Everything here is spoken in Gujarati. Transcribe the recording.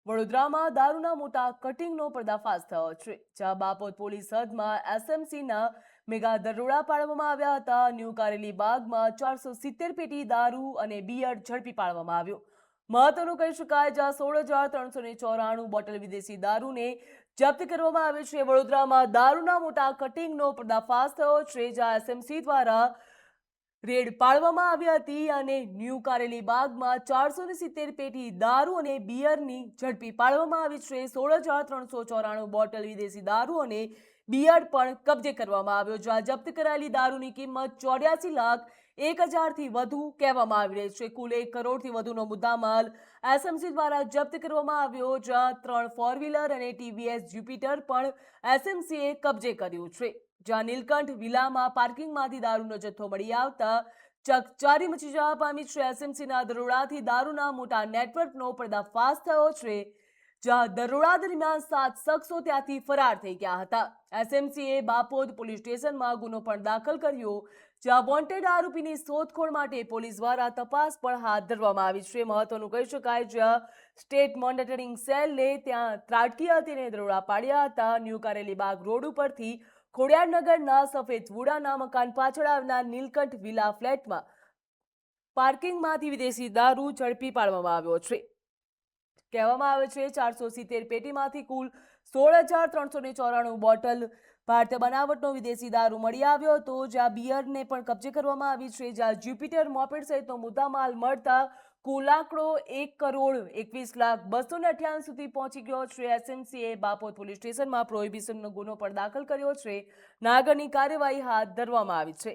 વડોદરામાં દારૂના મોટા કટિંગનો પર્દાફાશ થયો છે, જ્યાં બાપોદ પોલીસ હદમાં એસએમસીના મેગા દરોડા પાડવામાં આવ્યા હતા. ન્યૂ કારેલી બાગમાં 470 પેટી દારૂ અને બિયર ઝડપી પાડવામાં આવ્યો. મહત્વનું કહી શકાય, જ્યાં 16,394 બોટલ વિદેશી દારૂને જપ્ત કરવામાં આવે છે. વડોદરામાં દારૂના મોટા કટિંગનો પર્દાફાશ થયો છે, જ્યાં એસએમસી દ્વારા રેડ પાડવામાં આવી હતી અને ન્યૂ કારેલી બાગમાં 470 પેટી દારૂ અને બિયરની ઝડપી પાડવામાં આવી છે. 16,394 બોટલ વિદેશી દારૂ અને બિયર પણ કબજે કરવામાં આવ્યો, જ્યાં જપ્ત કરાયેલી દારૂની કિંમત 84,01,000થી વધુ કહેવામાં આવી રહી છે. કુલ 1 કરોડથી વધુનો મુદ્દામાલ એસએમસી દ્વારા જપ્ત કરવામાં આવ્યો, જ્યાં 3 ફોર વ્હીલર અને ટીવીએસ જ્યુપિટર પણ એસએમસીએ કબજે કર્યું છે. જ્યાં નીલકંઠ વિલામાં પાર્કિંગમાંથી દારૂનો જથ્થો મળી આવતા ચકચારી મચી જવા પામી છે. એસએમસીના દરોડાથી દારૂના મોટા નેટવર્કનો પર્દાફાશ થયો છે, જ્યાં દરોડા દરમિયાન 7 શખ્સો ત્યાંથી ફરાર થઈ ગયા હતા. એસએમસીએ બાપોદ પોલીસ સ્ટેશનમાં ગુનો પણ દાખલ કર્યો, જ્યાં વોન્ટેડ આરોપીની શોધખોળ માટે પોલીસ દ્વારા તપાસ પણ હાથ ધરવામાં આવી છે. મહત્વનું કહી શકાય, જ્યાં સ્ટેટ મોનિટરિંગ સેલને ત્યાં ત્રાટકી હતી અને દરોડા પાડ્યા હતા. ન્યૂ કારેલી બાગ રોડ ઉપરથી ખોડિયારનગરના સફેદવુડાના મકાન પાછળ આવનાર નીલકંઠ વિલા ફ્લેટમાં પાર્કિંગમાંથી વિદેશી દારૂ ઝડપી પાડવામાં આવ્યો છે. કહેવામાં આવે છે 470 પેટીમાંથી કુલ 16,394 બોટલ ભારતીય બનાવટનો વિદેશી દારૂ મળી આવ્યો હતો, જ્યાં બિયરને પણ કબજે કરવામાં આવી છે. જ્યાં જ્યુપિટર મોપેડ સહિતનો મુદ્દામાલ મળતા કુલ આંકડો 1,21,02,98 સુધી પહોંચી ગયો છે. એસએમસીએ બાપોદ પોલીસ સ્ટેશનમાં પ્રોહિબિશનનો ગુનો પણ દાખલ કર્યો છે. આગળની કાર્યવાહી હાથ ધરવામાં આવી છે.